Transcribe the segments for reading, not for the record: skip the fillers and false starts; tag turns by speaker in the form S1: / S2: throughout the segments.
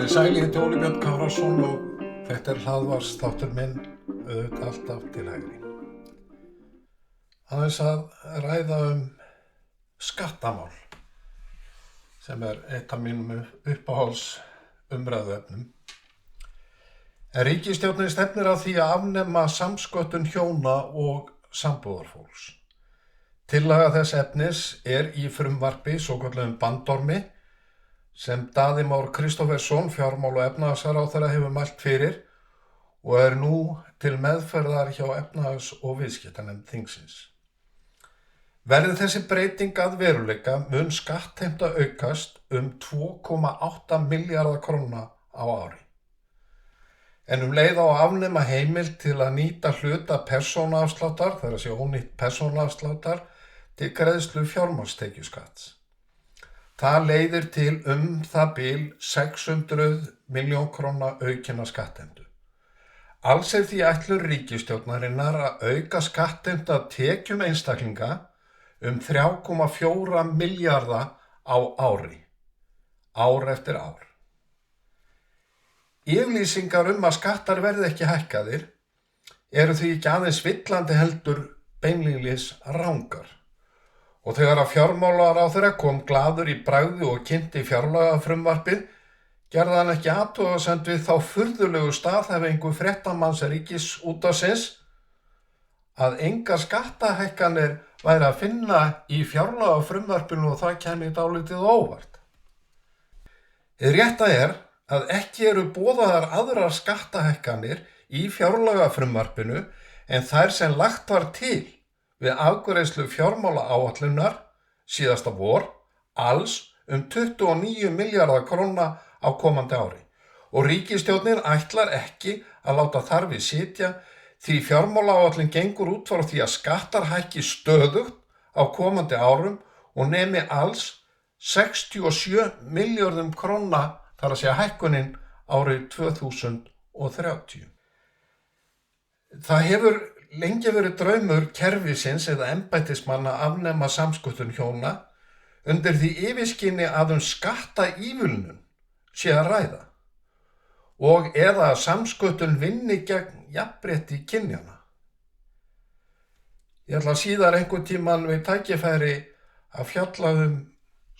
S1: Komið sæl, ég heiti Óli Björn Kárason og þetta hlaðvarpsþáttur minn, auðvitað alltaf til hægri. Aðeins að ræða skattamál sem eitt af mínum uppáhalds umræðuefnum. En ríkisstjórnin stefnir að því að afnema samsköttun hjóna og sambúðarfólks. Tillaga þess efnis í frumvarpi svokölluðum bandormi sem Daði Már Kristófersson, fjármála- og efnahagsráðherra, hefur mælt fyrir og nú til meðferðar hjá efnahags- og viðskiptanefnd þingsins. Verði þessi breyting að veruleika mun skattheimta aukast 2,8 milljarða króna á ári. En leið á að afnema heimild til að nýta hluta persónuafsláttar, það að segja ónýtt persónuafsláttar, til greiðslu fjármagnstekjuskatts. Það leiðir til það bil 600 milljón króna aukinna skattheimtu. Alls því ætlun ríkisstjórnarinnar að auka skattheimtu af tekjum einstaklinga 3,4 milljarða á ári, ár eftir ár. Yfirlýsingar að skattar verði ekki hækkaðir eru því ekki aðeins villandi heldur beinlínis rangar. Og þegar að fjármálaráðherra kom glaður í bragði og kynnti fjárlagafrumvarpið, gerði hann ekki athugasemd við þá furðulegu staðhæfingu fréttamanns Ríkisútvarpsins að engar skattahækkanir væri að finna í fjárlagafrumvarpinu og það kæmi dálítið óvart. Hið rétta að ekki eru boðaðar aðrar skattahækkanir í fjárlagafrumvarpinu en þær sem lagt var til við afgreiðslu fjármálaáætlunar síðasta vor, alls 29 milljarða króna á komandi ári. Og ríkisstjórnin ætlar ekki að láta þar við sitja því fjármálaáætlun gengur út frá því að skattar hækki stöðugt á komandi árum og nemi alls 67 milljörðum króna, þar að segja hækkunin árið 2030. Það hefur lengi verið draumur kerfisins eða embættismanna að afnema samsköttun hjóna undir því yfirskini að skattaívilnun sé að ræða og eða að samsköttun vinni gegn jafnrétti kynjanna. Ég ætla síðar einhvern tímann við tækifæri að fjalla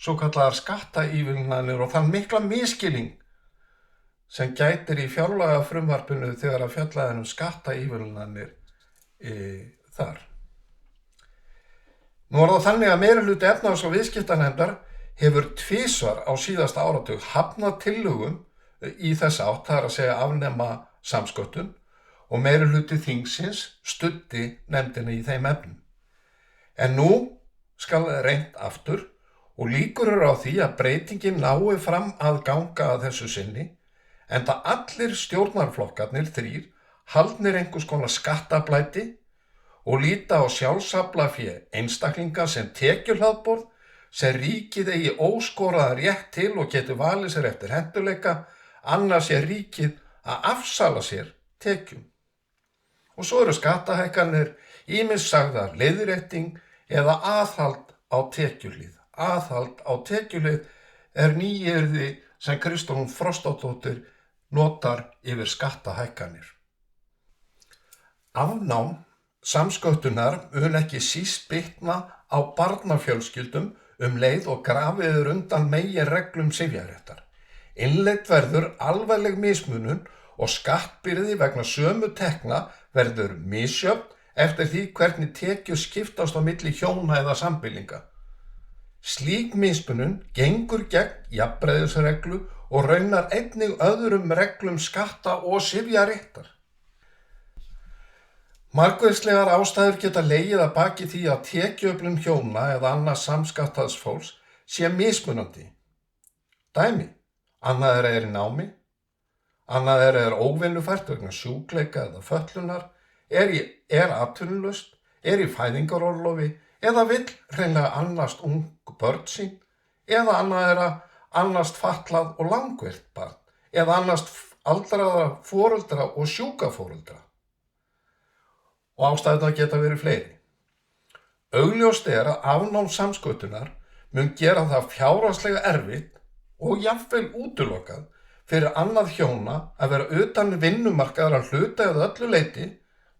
S1: svokallaðar skattaívilnanir og þann mikla misskilning sem gætir í fjárlagafrumvarpinu þegar að fjalla skattaívilnanir þar. Nú það þannig að meirihluti efnahags- og viðskiptanefndar hefur tvisvar á síðasta áratug hafnað tillögum í þessa átt, það að segja afnema samsköttun, og meirihluti þingsins studdi nefndina í þeim efnum. En nú skal reynt aftur og líkur á því að breytingin nái fram að ganga að þessu sinni, enda allir stjórnarflokkarnir þrír haldnir einhvers konar skattablæti og líta á sjálfsaflafé einstaklinga sem tekjuhlaðborð sem ríkið eigi óskoraðan rétt til og getur valið sér eftir hentugleika, annars ríkið að afsala sér tekjum. Og svo eru skattahækkanir ýmist sagðar leiðrétting eða aðhald á tekjuhlið. Aðhald á tekjuhlið nýyrði sem Kristrún Frostadóttir notar yfir skattahækkanir. Afnám samsköttunar mun ekki síst bitna á barnafjölskyldum leið og grafið undan meginreglum sifjaréttar. Innleidd verður alvarleg mismunun og skattbyrði vegna sömu tekna verður misjöfn eftir því hvernig tekjur skiptast á milli hjóna eða sambýlinga. Slík mismunun gengur gegn jafnræðisreglu og raunar einnig öðrum reglum skatta og sifjaréttar. Margvíslegar ástæður geta legið að baki því að tekjuöflun hjóna eða annars samskattaðs fólks sé mismunandi. Dæmi, annað í námi, annað óvinnufært vegna sjúkleika eða fötlunar, atvinnulaust er í fæðingarorlofi eða vill hreinlega annast ung börn sín eða annað þeirra annast fatlað og langveikt barn eða annast aldraða foreldra og sjúka foreldra. Og ástæðurnar geta verið fleiri. Augljóst er að afnám samsköttunar mun gera það fjárhagslega erfitt og jafnvel útilokað fyrir annað hjóna að vera utan vinnumarkaðar að hluta eða öllu leyti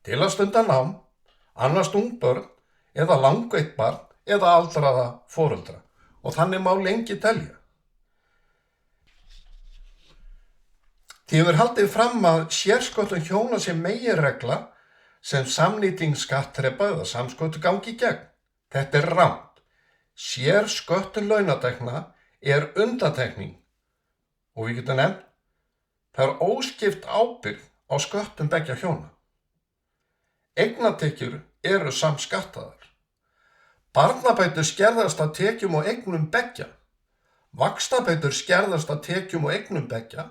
S1: til að stunda nám, annast ung börn eða langveikt barn eða aldraða foreldra og þannig má lengi telja. Því hefur haldið fram að sérsköttun hjóna sé meginregla sem samnýting skattþrepa eða samsköttu gangi í gegn. Þetta er rangt. Sérsköttun launatekna er undantekning og við getum nefnt það er óskipt ábyrgð á sköttum beggja hjóna. Eignatekjur eru samskattaðar. Barnabætur skerðast að tekjum og eignum beggja. Vaxtabætur skerðast að tekjum og eignum beggja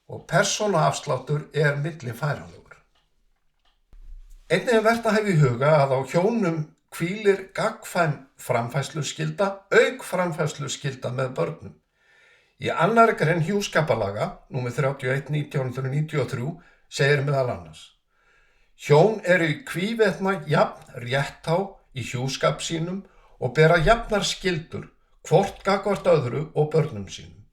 S1: og persónuafsláttur er millifæranlegur. Einnig er vert að hafa í huga að á hjónum hvílir gagnkvæm framfærsluskylda auk framfærsluskylda með börnum. Í 2. grein hjúskaparlaga, númer 31/1993, segir meðal annars: Hjón eru í hvívetna jafn rétthá í hjúskap sínum og bera jafnar skyldur hvort gagnvart öðru og börnum sínum.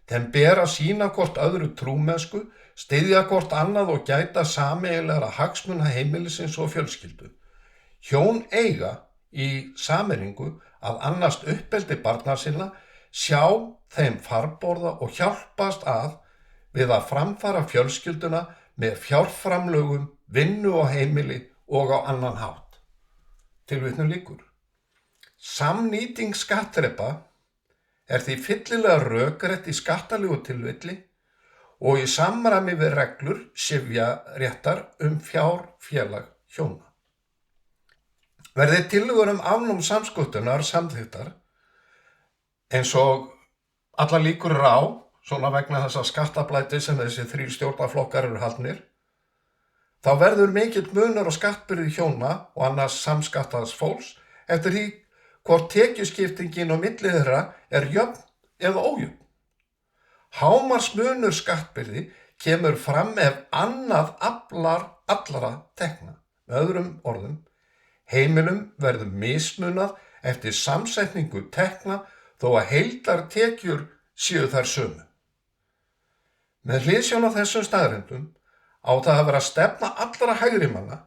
S1: Þeim ber að sýna hvort öðru trúmennsku, styðja hvort annað og gæta sameiginlegra hagsmuna heimilisins og fjölskyldu. Hjón eiga í sameiningu að annast uppeldi barna sinna, sjá þeim farborða og hjálpast að við að framfara fjölskylduna með fjárframlögum, vinnu og heimili og á annan hátt. Tilvitnun lýkur. Samnýting skattþrepa er því fyllilega rökrétt í skattalegu tilfelli og í samræmi við reglur sifjaréttar fjárfélag hjóna. Verði tillögur afnám samsköttunar samþykktar, eins og allar líkur eru á, svona vegna þessa skattablæti sem þessi 3 stjórnarflokkar eru haldnir, þá verður mikill munur á skattbyrði hjóna og annars samskattaðs fólks eftir því hvort tekjuskiptingin á milli þeirra er jöfn eða ójöfn. Hámarksmunur skattbyrði kemur fram ef annað aflar allra tekna. Með öðrum orðum, heimilum verður mismunað eftir samsetningu tekna þó að heildartekjur séu þær sömu. Með hliðsjón af þessum staðreyndum á það að vera stefna allra hægrimanna,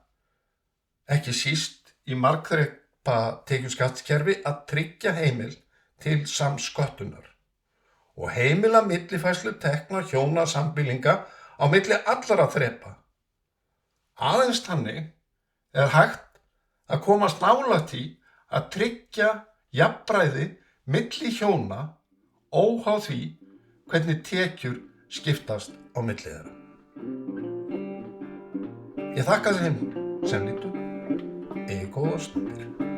S1: ekki síst í margþrepa tekjuskattskerfi, að tryggja heimil til samsköttunar og heimila millifærslu tekna hjóna sambýlinga á milli allra þrepa. Aðeins þannig er hægt að komast nálægt því að tryggja jafnræði milli hjóna óháð því hvernig tekjur skiptast á milli þeirra. Ég þakka þeim sem lítu. Góðar stundir.